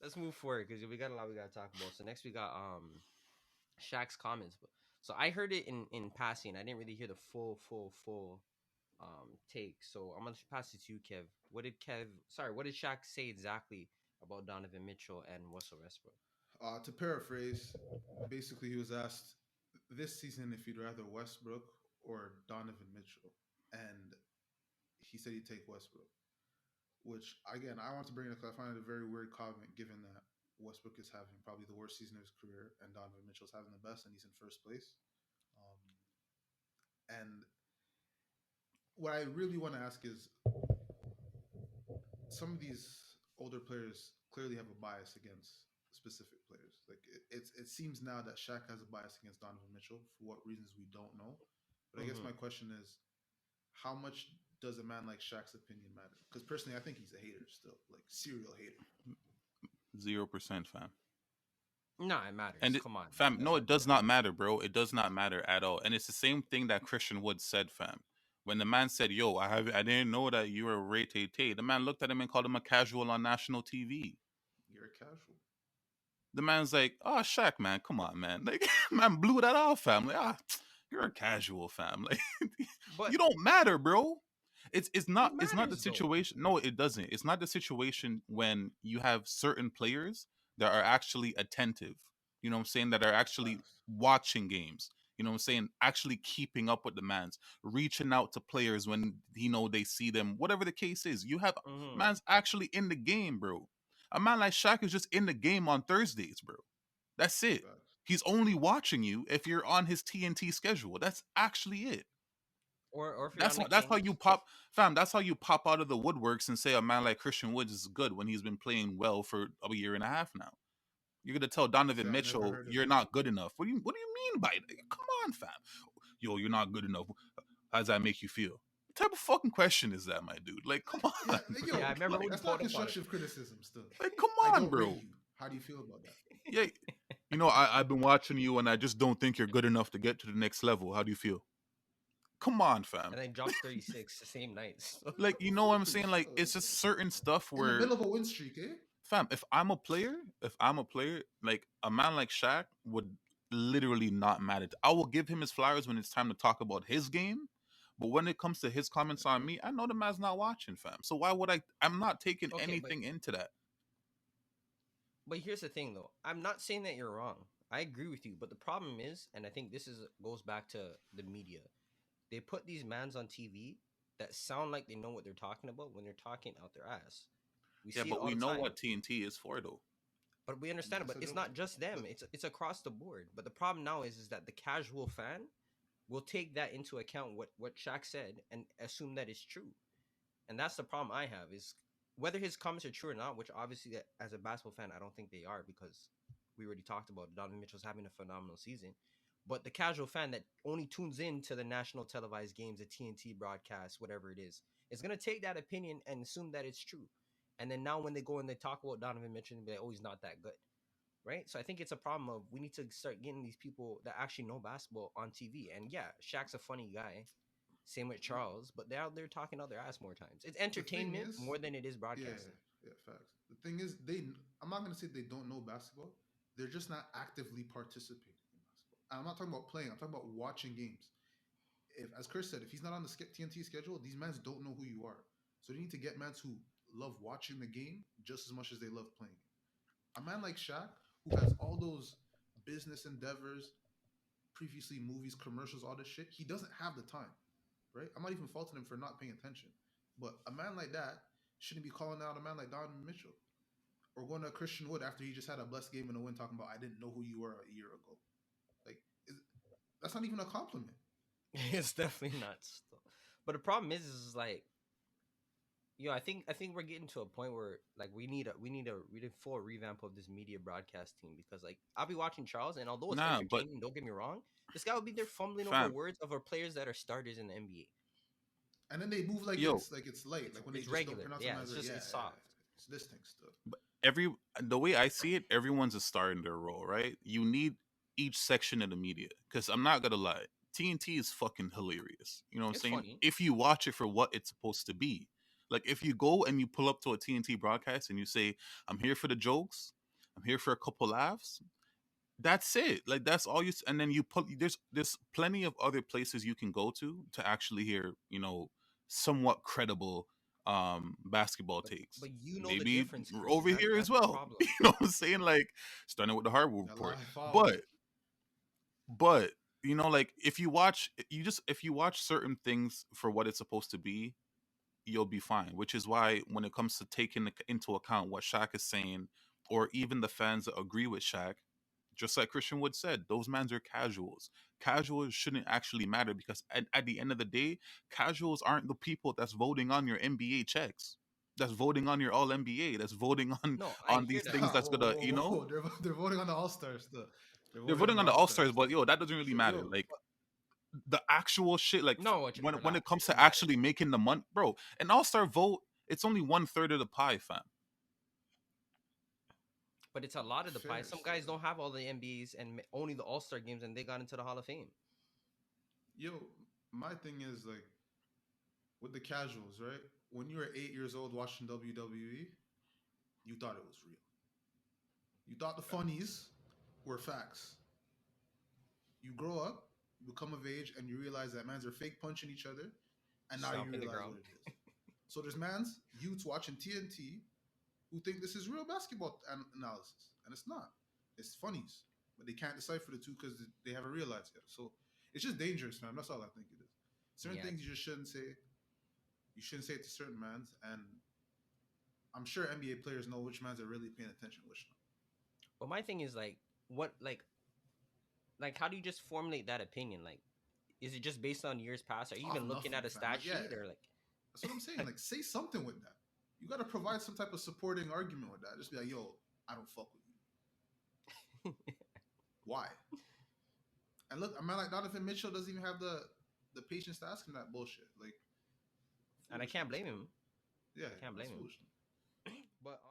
let's move forward because we got a lot we gotta talk about. So next we got Shaq's comments. So I heard it in passing. I didn't really hear the full take. So I'm gonna pass it to you, Kev. What did Shaq say exactly about Donovan Mitchell and Russell Westbrook? To paraphrase, basically he was asked this season if he'd rather Westbrook or Donovan Mitchell, and he said he'd take Westbrook. Which again, I want to bring it up because I find it a very weird comment, given that Westbrook is having probably the worst season of his career, and Donovan Mitchell's having the best, and he's in first place. Um, and what I really want to ask is, some of these older players clearly have a bias against specific players. Like it seems now that Shaq has a bias against Donovan Mitchell for what reasons we don't know. But I guess Mm-hmm. my question is, how much does a man like Shaq's opinion matter? Because personally, I think he's a hater still, like serial hater. 0%, fam. Nah, it matters. And Come on, man. fam, no, it does not matter, bro. It does not matter at all. And it's the same thing that Christian Wood said, fam. When the man said, "Yo, I didn't know that you were a Ray Tay Tay," the man looked at him and called him a casual on national TV. You're a casual. The man's like, "Oh, Shaq, man, come on, man." Like, man blew that off, fam. Like, you're a casual, fam. Like, But you don't matter, bro. it It's not the matters though. situation. No, it doesn't. It's not the situation when you have certain players that are actually attentive. You know what I'm saying? That are actually Facts. watching games. You know what I'm saying? Actually keeping up with the mans, reaching out to players when they see them. Whatever the case is, you have Mm-hmm. man's actually in the game, bro. A man like Shaq is just in the game on Thursdays, bro. That's it. Facts. He's only watching you if you're on his TNT schedule. That's actually it. Or if you're on the That's how you Kings, pop, fam. That's how you pop out of the woodworks and say a man like Christian Woods is good when he's been playing well for a year and a half now. You're gonna tell See, Donovan I've never Mitchell heard of you're it. not good enough. What do you mean by that? Come on, fam. Yo, you're not good enough. How does that make you feel? What type of fucking question is that, my dude? Like, come on, Yeah, yeah, I yo, remember when you that's not pulled up on it. constructive criticism. Still, like, come I on, don't rate bro. you. How do you feel about that? Yeah, I've been watching you, and I just don't think you're good enough to get to the next level. How do you feel? Come on, fam. And then drops 36 the same night. So, Like, you know what I'm saying? Like, Still, it's just certain stuff in the where, middle of a win streak, eh? fam, if I'm a player, like a man like Shaq would literally not matter. I will give him his flowers when it's time to talk about his game. But when it comes to his comments on me, I know the man's not watching, fam. So why would I? I'm not taking okay, anything into that. but here's the thing though. I'm not saying that you're wrong. I agree with you, but the problem is, and I think this is goes back to the media. They put these mans on TV that sound like they know what they're talking about when they're talking out their ass. We Yeah, see it but all we the know time. what TNT is for, though. But we understand it. That's But a it's good not one. just them. But It's across the board. But the problem now is that the casual fan will take that into account what Shaq said and assume that it's true. And that's the problem I have is whether his comments are true or not. Which obviously, as a basketball fan, I don't think they are because we already talked about it. Donovan Mitchell's having a phenomenal season. But the casual fan that only tunes in to the national televised games, the TNT broadcast, whatever it is gonna take that opinion and assume that it's true. And then now when they go and they talk about Donovan Mitchell and be like, oh, he's not that good, right? So I think it's a problem of we need to start getting these people that actually know basketball on TV. And yeah, Shaq's a funny guy. Same with Charles, but they're out there talking out their ass more times. It's the thing entertainment is, more than it is yeah, broadcasting. yeah, facts. The thing is, I'm not gonna say they don't know basketball. They're just not actively participating in basketball. I'm not talking about playing. I'm talking about watching games. If, as Chris said, if he's not on the TNT schedule, these mans don't know who you are. So they need to get mans who love watching the game just as much as they love playing it. A man like Shaq, who has all those business endeavors, previously movies, commercials, all this shit, he doesn't have the time, right? I'm not even faulting him for not paying attention. But a man like that shouldn't be calling out a man like Donovan Mitchell or going to Christian Wood after he just had a blessed game in a win talking about, I didn't know who you were a year ago. Like, that's not even a compliment. It's definitely not. But the problem is like, I think we're getting to a point where like we need a really full revamp of this media broadcast team because like I'll be watching Charles and although it's Nah, but entertaining, don't get me wrong, this guy will be there fumbling over fam, words of our players that are starters in the NBA. And then they move like yo, it's light, It's like when they it's just don't regular, pronounce them yeah. as It's a just yeah, it's yeah. soft. It's this thing stuff. but the way I see it, everyone's a star in their role, right? You need each section of the media because I'm not gonna lie, TNT is fucking hilarious. You know what I'm It's saying? funny. If you watch it for what it's supposed to be, Like if you go and you pull up to a TNT broadcast and you say, "I'm here for the jokes, I'm here for a couple laughs," that's it. Like that's all and then you put there's plenty of other places you can go to actually hear, somewhat credible basketball takes. But you know the Maybe difference, Chris. over here as That's the well. You problem. know what I'm saying? Like starting with the hardwood A report. lot of fouls. But but like if you watch certain things for what it's supposed to be, you'll be fine. Which is why when it comes to taking into account what Shaq is saying, or even the fans that agree with Shaq, just like Christian Wood said, those mans are casuals. Casuals shouldn't actually matter because at the end of the day, casuals aren't the people that's voting on your NBA checks. That's voting on your All NBA. That's voting on No, I hear these that. things that's Whoa, gonna, whoa, whoa! They're voting on the All Stars. They're they're voting on voting the on the All All Stars, Stars. but that doesn't really matter. Yo, Like the actual shit, like No, what you when it relax. comes It to matters. actually making the money, bro, an All Star vote, it's only 1/3 of the pie, fam. But it's a lot of the pie. fair Some still. guys don't have all the MBAs and only the All Star games, and they got into the Hall of Fame. Yo, my thing is like with the casuals, right? When you were 8 years old watching WWE, you thought it was real. You thought the funnies were facts. You grow up, you become of age, and you realize that mans are fake punching each other, and now you Stomping the realize ground. what it is. So there's mans, youths watching TNT, who think this is real basketball analysis, and it's not. It's funnies, but they can't decipher the two because they haven't realized yet. So it's just dangerous, man. That's all I think it is. Certain Yeah. things you just shouldn't say. You shouldn't say it to certain mans, and I'm sure NBA players know which mans are really paying attention, which not. But my thing is like, what like how do you just formulate that opinion? Like, is it just based on years past? Are you Off even looking nothing, at a fam. stat Like, yeah, sheet or like? that's what I'm saying. Like, say something with that. You got to provide some type of supporting argument with that. Just be like, yo, I don't fuck with you. Why? And look, a man like Donovan Mitchell doesn't even have the patience to ask him that bullshit. Like, And I can't foolishness, blame man. him. Yeah, I can't that's blame him. foolishness. But